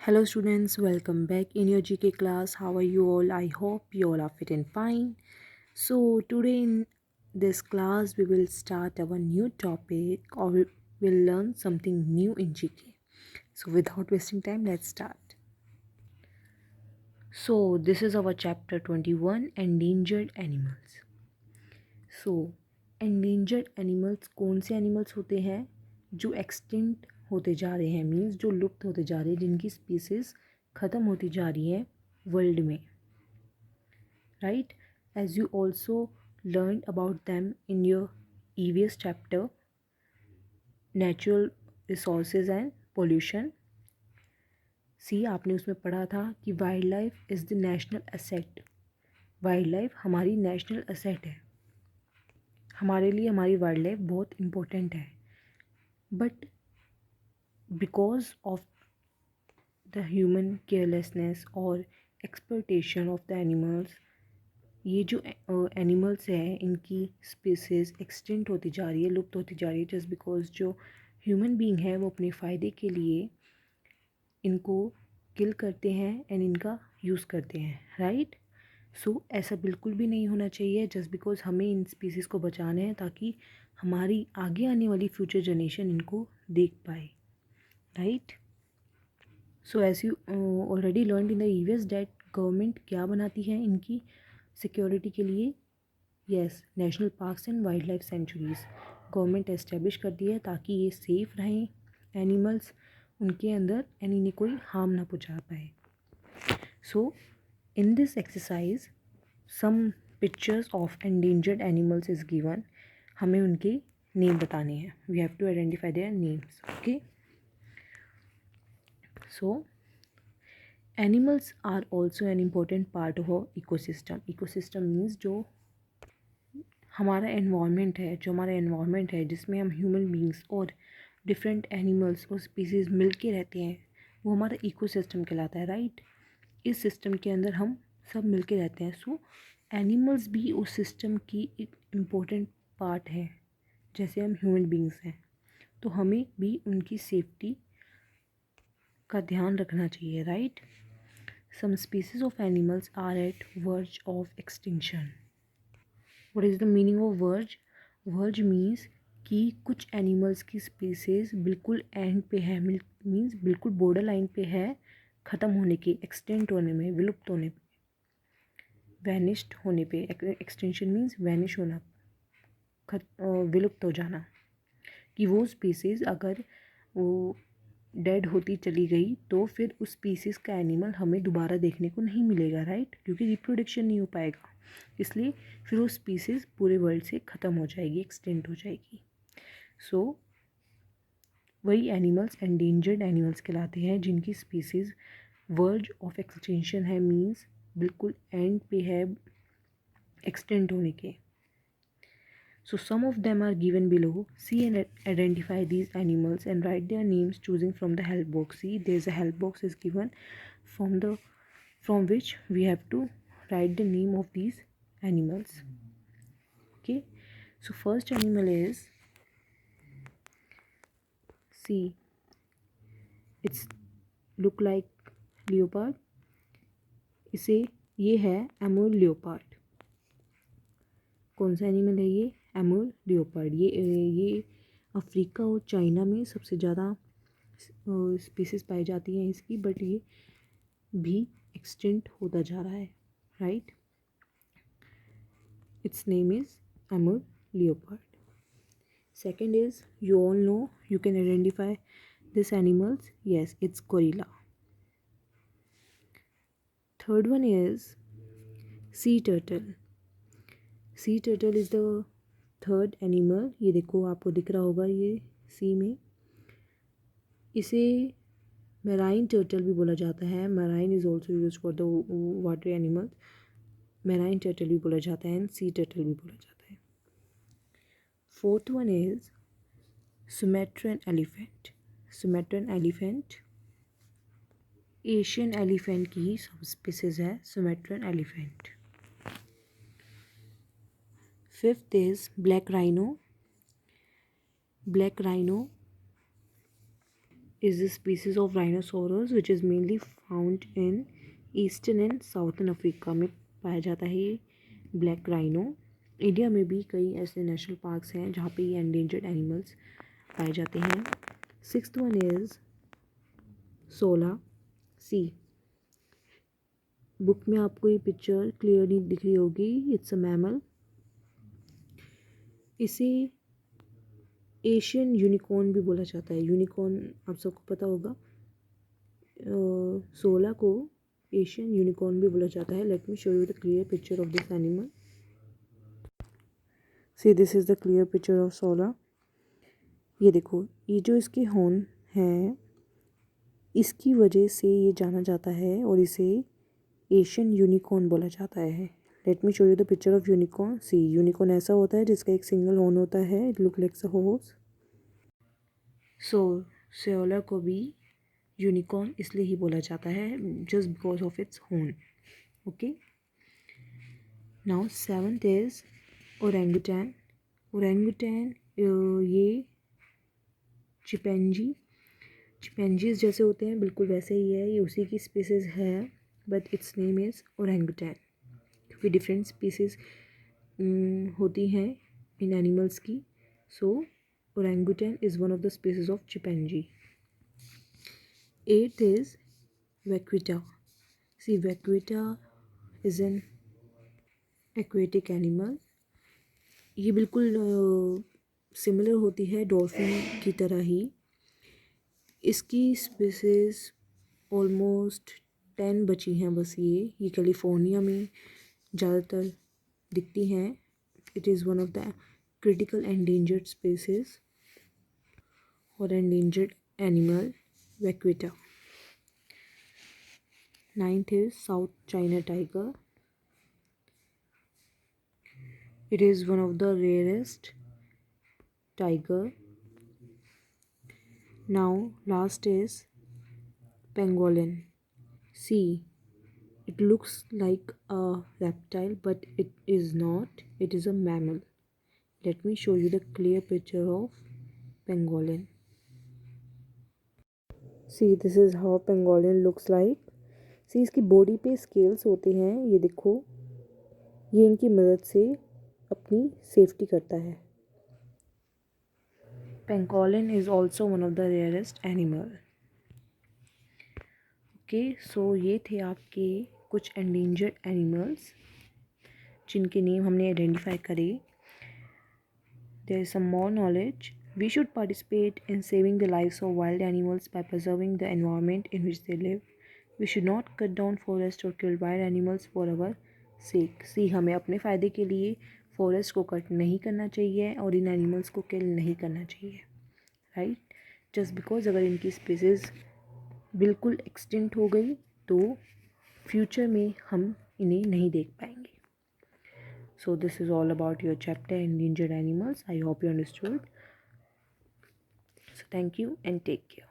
Hello students, welcome back in your GK class. How are you all? I hope you all are fit and fine. So today in this class we will start our new topic, or we'll learn something new in GK. So without wasting time, let's start. So this is our chapter 21, endangered animals. So endangered animals कौन से animals होते हैं जो extinct होते जा रहे हैं, means जो लुप्त होते जा रहे हैं, जिनकी स्पीसीज ख़त्म होती जा रही है वर्ल्ड में, right? As you also learn about them in your EVS chapter natural resources and pollution. See, आपने उसमें पढ़ा था कि wild life is the national asset. Wild life हमारी नेशनल एसेट है, हमारे लिए हमारी वाइल्ड लाइफ बहुत इम्पोर्टेंट है। But because of the human carelessness और एक्सप्लॉयटेशन ऑफ द एनिमल्स, ये जो एनिमल्स हैं इनकी स्पीसीज एक्सटिंक्ट होती जा रही है, लुप्त होती जा रही है, जस्ट बिकॉज जो ह्यूमन बीइंग है वो अपने फ़ायदे के लिए इनको किल करते हैं एंड इनका यूज़ करते हैं, राइट? सो ऐसा बिल्कुल भी नहीं होना चाहिए, जस्ट बिकॉज हमें इन स्पीसीज़ को बचाना है ताकि हमारी आगे आने वाली फ्यूचर जनरेशन इनको देख पाए, right? So as you already learn in the EVS that government क्या बनाती है इनकी सिक्योरिटी के लिए? Yes, national parks and wildlife sanctuaries government establish करती है ताकि ये सेफ़ रहें एनिमल्स उनके अंदर एंड इन्हें कोई हार्म ना पहुँचा पाए। So in this exercise some pictures of endangered animals is given. हमें उनके नेम बताने हैं, we have to identify their names, okay? So animals are also an important part of our ecosystem. Ecosystem means जो हमारा environment है, जिसमें हम human beings और डिफरेंट एनिमल्स और स्पीसीज़ मिल के रहते हैं, वो हमारा इकोसिस्टम कहलाता है, राइट? इस सिस्टम के अंदर हम सब मिल के रहते हैं। सो एनिमल्स भी उस सिस्टम की एक इम्पोर्टेंट पार्ट है, जैसे हम ह्यूमन बींग्स हैं, तो हमें भी उनकी सेफ्टी का ध्यान रखना चाहिए, right? Some species of animals are at verge of extinction. What is the meaning of verge? Verge means कि कुछ एनिमल्स की स्पीसीज बिल्कुल एंड पे है, मीन्स बिल्कुल बॉर्डर लाइन पे है ख़त्म होने की, एक्सटेंट होने में, विलुप्त होने पे, वैनिश्ड होने पे। एक्सटेंशन मीन्स वैनिश होना, विलुप्त हो जाना। कि वो स्पीसीज़ अगर वो डेड होती चली गई तो फिर उस स्पीसीज़ का एनिमल हमें दोबारा देखने को नहीं मिलेगा, राइट? क्योंकि रिप्रोडक्शन नहीं हो पाएगा, इसलिए फिर वो स्पीसीज़ पूरे वर्ल्ड से ख़त्म हो जाएगी, एक्सटेंट हो जाएगी। सो वही एनिमल्स एंडेंजर्ड एनिमल्स कहलाते हैं जिनकी स्पीसीज़ वर्ज ऑफ एक्सटेंशन है, मीन्स बिल्कुल एंड पे है एक्सटेंट होने के। So some of them are given below. See and identify these animals and write their names choosing from the help box. See, there's a help box is given from which we have to write the name of these animals. Okay. So first animal is, see, it's look like leopard. इसे ये है एमूर leopard. कौन सा animal है ये? एमूर leopard. ये Africa और China में सबसे ज़्यादा स्पीसीज पाई जाती हैं इसकी, बट ये भी एक्सटेंट होता जा रहा है, right? Its name is Amur leopard. Second is, you all know, you can identify this animals, yes, it's gorilla. Third one is sea turtle. Sea turtle is the third animal. ये देखो, आपको दिख रहा होगा ये सी में। इसे मैराइन टर्टल भी बोला जाता है। Marine is also use for the water animals. Marine turtle भी बोला जाता है एंड सी टर्टल भी बोला जाता है। Fourth one is Sumatran elephant. Sumatran elephant Asian elephant की ही सब स्पीसीज है, Sumatran elephant. Fifth is black rhino. Black rhino is a species of rhinoceros which is mainly found in eastern and southern Africa में पाया जाता है ये black rhino. India में भी कई ऐसे नेशनल पार्क्स हैं जहाँ पे ये एंडेंजर्ड एनिमल्स पाए जाते हैं। सिक्स्थ वन इज़ सोला सी। बुक में आपको ये पिक्चर क्लियरली दिख रही होगी, इट्स अ मैमल। इसे एशियन यूनिकॉर्न भी बोला जाता है। यूनिकॉर्न आप सबको पता होगा। सोला को एशियन यूनिकॉर्न भी बोला जाता है। Let me show you the clear picture of this animal. See this is the clear picture of सोला। ये देखो, ये जो इसके हॉर्न हैं इसकी वजह से ये जाना जाता है और इसे एशियन यूनिकॉर्न बोला जाता है। Let me show you the picture of unicorn. See unicorn ऐसा होता है जिसका एक सिंगल हॉर्न होता है, it look like a horse. So सोला को भी यूनिकॉर्न इसलिए ही बोला जाता है just because of its horn. Okay, now seventh is orangutan. Orangutan ये चिपैंजीज जैसे होते हैं बिल्कुल वैसे ही है, ये उसी की स्पीसीज़ है but its name is orangutan क्योंकि डिफरेंट स्पीसीज़ होती हैं इन एनिमल्स की। So orangutan is one of the species of chimpanzee. Eighth is vaquita. See vaquita is an aquatic animal. ये बिल्कुल सिमिलर होती है डॉल्फिन की तरह ही। इसकी स्पीसीज़ ऑलमोस्ट 10 बची हैं बस। ये कैलिफोर्निया में ज़्यादातर दिखती हैं। It is one of the critical endangered species और endangered animal vaquita. Ninth is South China tiger. It is one of the rarest tiger. Now last is pangolin. See, it looks like a reptile but it is not. It is a mammal. Let me show you the clear picture of pangolin. See, this is how pangolin looks like. See, इसकी body पे scales होते हैं, ये देखो, ये इनकी मदद से अपनी सेफ्टी करता है। Pangolin is also one of the rarest animal. Okay, so ये थे आपके कुछ एंडेंजर्ड एनिमल्स जिनके नेम हमने आइडेंटिफाई करे। There is some more knowledge. We should participate in saving the lives of wild animals by preserving the environment in which they live. We should not cut down forest और kill wild animals for our sake. See, हमें अपने फ़ायदे के लिए forest को cut नहीं करना चाहिए और इन एनिमल्स को किल नहीं करना चाहिए, राइट? जस्ट बिकॉज अगर इनकी स्पीसीज़ बिल्कुल एक्सटिंक्ट हो गई तो फ्यूचर में हम इन्हें नहीं देख पाएंगे। So this is all about your chapter endangered animals. I hope you understood. So thank you and take care.